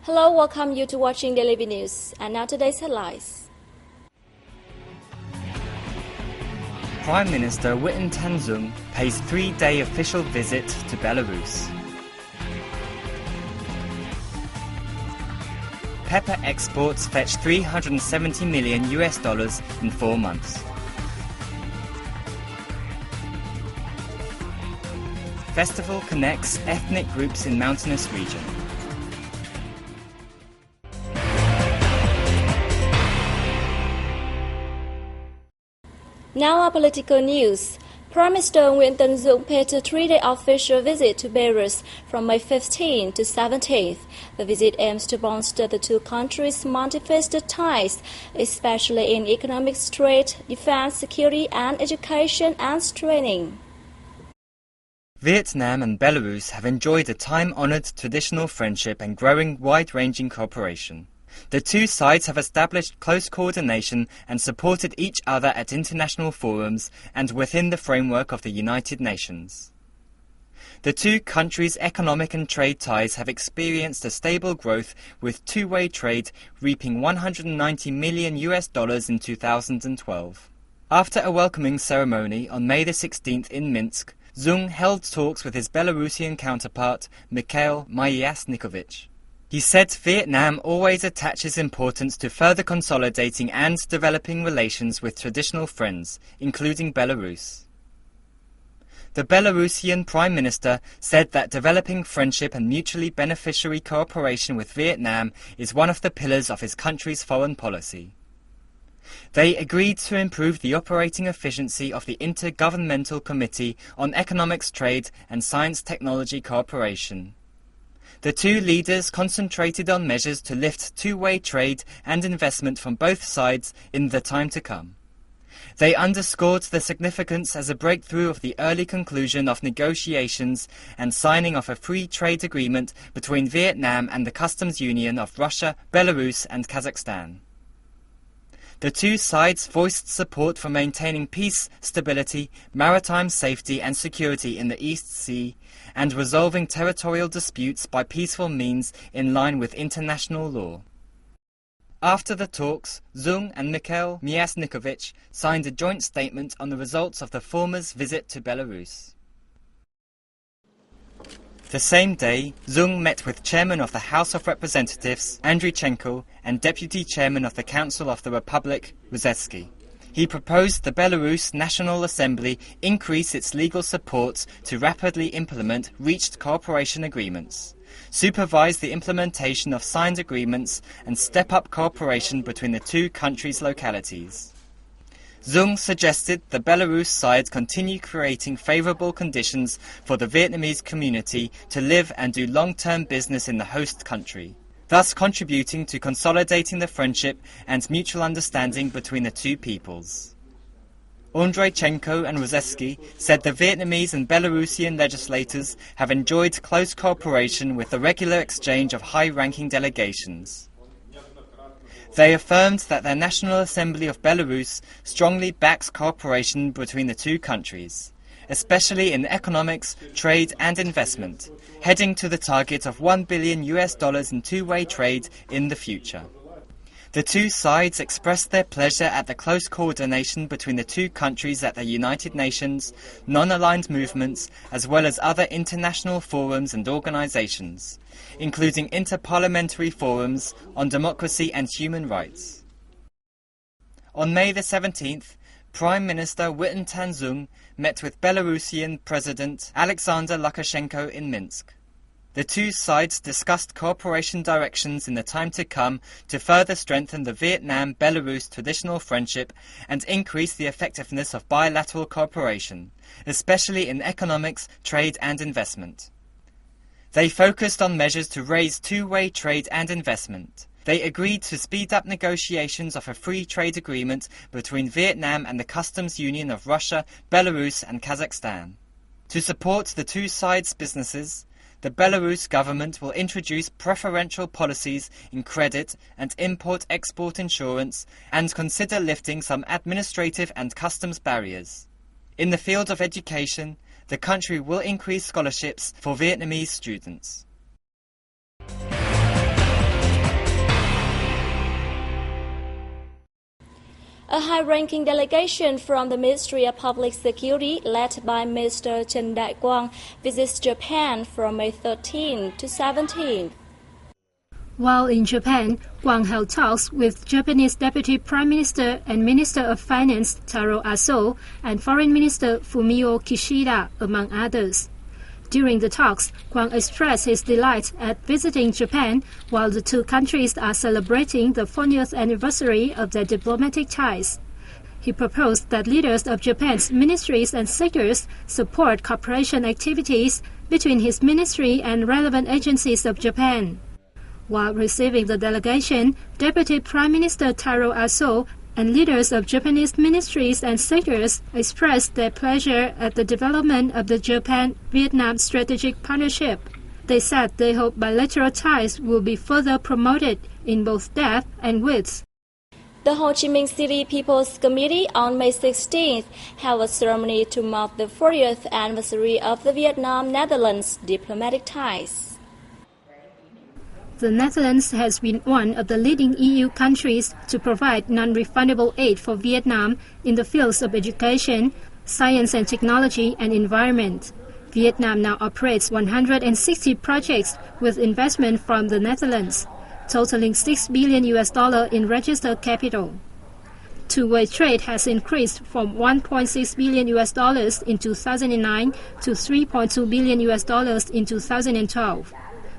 Hello, welcome you to watching Daily News. And now today's headlines. Prime Minister Win Tan-dung pays 3-day official visit to Belarus. Pepper exports fetch $370 million in 4 months. Festival connects ethnic groups in mountainous region. Now our political news. Prime Minister Win Tan-dung paid a 3-day official visit to Belarus from May 15 to 17th. The visit aims to bolster the two countries' multifaceted ties, especially in economic trade, defense, security, and education and training. Vietnam and Belarus have enjoyed a time-honored traditional friendship and growing wide-ranging cooperation. The two sides have established close coordination and supported each other at international forums and within the framework of the United Nations. The two countries' economic and trade ties have experienced a stable growth, with two-way trade reaping $190 million in 2012. After a welcoming ceremony on May the 16th in Minsk, Zung held talks with his Belarusian counterpart, Mikhail Myasnikovich. He said Vietnam always attaches importance to further consolidating and developing relations with traditional friends, including Belarus. The Belarusian Prime Minister said that developing friendship and mutually beneficiary cooperation with Vietnam is one of the pillars of his country's foreign policy. They agreed to improve the operating efficiency of the Intergovernmental Committee on Economics, Trade and Science Technology Cooperation. The two leaders concentrated on measures to lift two-way trade and investment from both sides in the time to come. They underscored the significance as a breakthrough of the early conclusion of negotiations and signing of a free trade agreement between Vietnam and the Customs Union of Russia, Belarus and Kazakhstan. The two sides voiced support for maintaining peace, stability, maritime safety and security in the East Sea, and resolving territorial disputes by peaceful means in line with international law. After the talks, Zung and Mikhail Myasnikovich signed a joint statement on the results of the former's visit to Belarus. The same day, Zung met with Chairman of the House of Representatives, Andreychenko, and Deputy Chairman of the Council of the Republic, Ruzetsky. He proposed the Belarus National Assembly increase its legal support to rapidly implement reached cooperation agreements, supervise the implementation of signed agreements, and step up cooperation between the two countries' localities. Zung suggested the Belarus side continue creating favorable conditions for the Vietnamese community to live and do long-term business in the host country, thus contributing to consolidating the friendship and mutual understanding between the two peoples. Andreychenko and Ruzetsky said the Vietnamese and Belarusian legislators have enjoyed close cooperation with the regular exchange of high-ranking delegations. They affirmed that the National Assembly of Belarus strongly backs cooperation between the two countries, especially in economics, trade and investment, heading to the target of $1 billion in two-way trade in the future. The two sides expressed their pleasure at the close coordination between the two countries at the United Nations, non-aligned movements, as well as other international forums and organizations, including interparliamentary forums on democracy and human rights. On May the 17th, Prime Minister Win Tan-dung met with Belarusian President Alexander Lukashenko in Minsk. The two sides discussed cooperation directions in the time to come to further strengthen the Vietnam-Belarus traditional friendship and increase the effectiveness of bilateral cooperation, especially in economics, trade and investment. They focused on measures to raise two-way trade and investment. They agreed to speed up negotiations of a free trade agreement between Vietnam and the Customs Union of Russia, Belarus and Kazakhstan. To support the two sides' businesses, the Belarus government will introduce preferential policies in credit and import-export insurance and consider lifting some administrative and customs barriers. In the field of education, the country will increase scholarships for Vietnamese students. A high-ranking delegation from the Ministry of Public Security, led by Mr. Chen Dae-kwang, visits Japan from May 13 to 17. While in Japan, Kwang held talks with Japanese Deputy Prime Minister and Minister of Finance Taro Aso and Foreign Minister Fumio Kishida, among others. During the talks, Kwang expressed his delight at visiting Japan while the two countries are celebrating the 40th anniversary of their diplomatic ties. He proposed that leaders of Japan's ministries and sectors support cooperation activities between his ministry and relevant agencies of Japan. While receiving the delegation, Deputy Prime Minister Taro Aso and leaders of Japanese ministries and sectors expressed their pleasure at the development of the Japan-Vietnam strategic partnership. They said they hope bilateral ties will be further promoted in both depth and width. The Ho Chi Minh City People's Committee on May 16th held a ceremony to mark the 40th anniversary of the Vietnam-Netherlands diplomatic ties. The Netherlands has been one of the leading EU countries to provide non-refundable aid for Vietnam in the fields of education, science and technology, and environment. Vietnam now operates 160 projects with investment from the Netherlands, totaling $6 billion in registered capital. Two-way trade has increased from $1.6 billion in 2009 to $3.2 billion in 2012.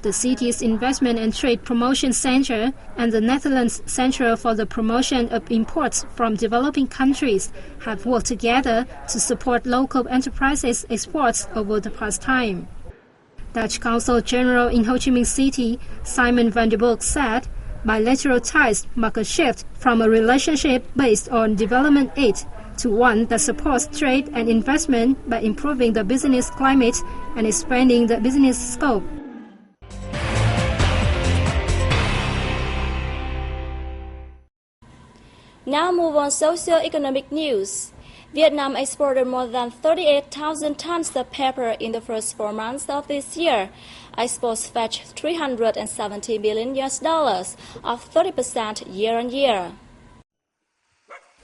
The city's Investment and Trade Promotion Center and the Netherlands Center for the Promotion of Imports from Developing Countries have worked together to support local enterprises' exports over the past time. Dutch Consul General in Ho Chi Minh City, Simon van der Burg, said, bilateral ties mark a shift from a relationship based on development aid to one that supports trade and investment by improving the business climate and expanding the business scope. Now move on socio-economic news. Vietnam exported more than 38,000 tons of pepper in the first 4 months of this year. Exports fetched $370 billion, up 30% year-on-year.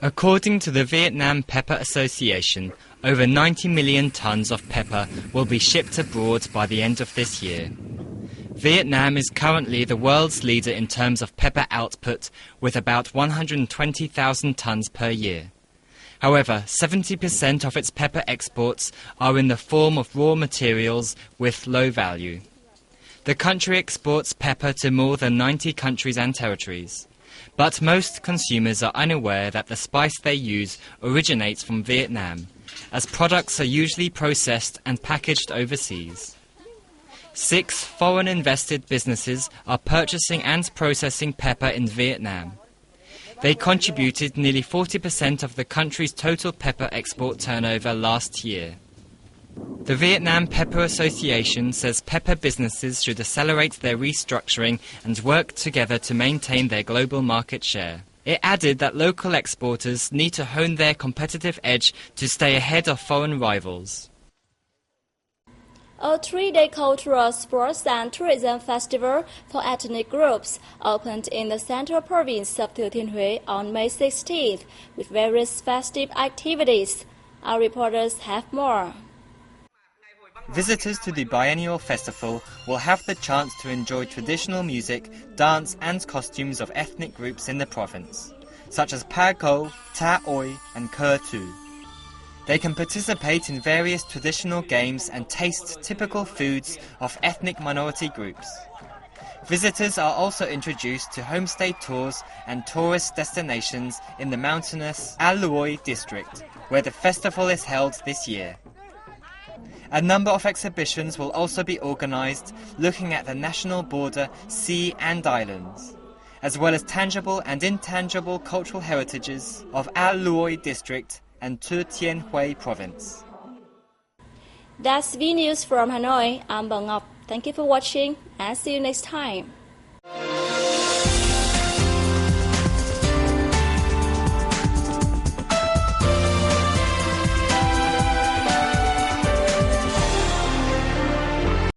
According to the Vietnam Pepper Association, over 90 million tons of pepper will be shipped abroad by the end of this year. Vietnam is currently the world's leader in terms of pepper output, with about 120,000 tons per year. However, 70% of its pepper exports are in the form of raw materials with low value. The country exports pepper to more than 90 countries and territories. But most consumers are unaware that the spice they use originates from Vietnam, as products are usually processed and packaged overseas. 6 foreign-invested businesses are purchasing and processing pepper in Vietnam. They contributed nearly 40% of the country's total pepper export turnover last year. The Vietnam Pepper Association says pepper businesses should accelerate their restructuring and work together to maintain their global market share. It added that local exporters need to hone their competitive edge to stay ahead of foreign rivals. A 3-day cultural, sports and tourism festival for ethnic groups opened in the central province of Thừa Thiên Huế on May 16th with various festive activities. Our reporters have more. Visitors to the biennial festival will have the chance to enjoy traditional music, dance and costumes of ethnic groups in the province, such as Pa Co, Ta Oi and Cơ Tu. They can participate in various traditional games and taste typical foods of ethnic minority groups. Visitors are also introduced to homestay tours and tourist destinations in the mountainous A Luoi district, where the festival is held this year. A number of exhibitions will also be organized looking at the national border, sea and islands, as well as tangible and intangible cultural heritages of A Luoi district and Thừa Thiên Huế province. That's V News from Hanoi. I'm Bảo Ngọc. Thank you for watching and see you next time.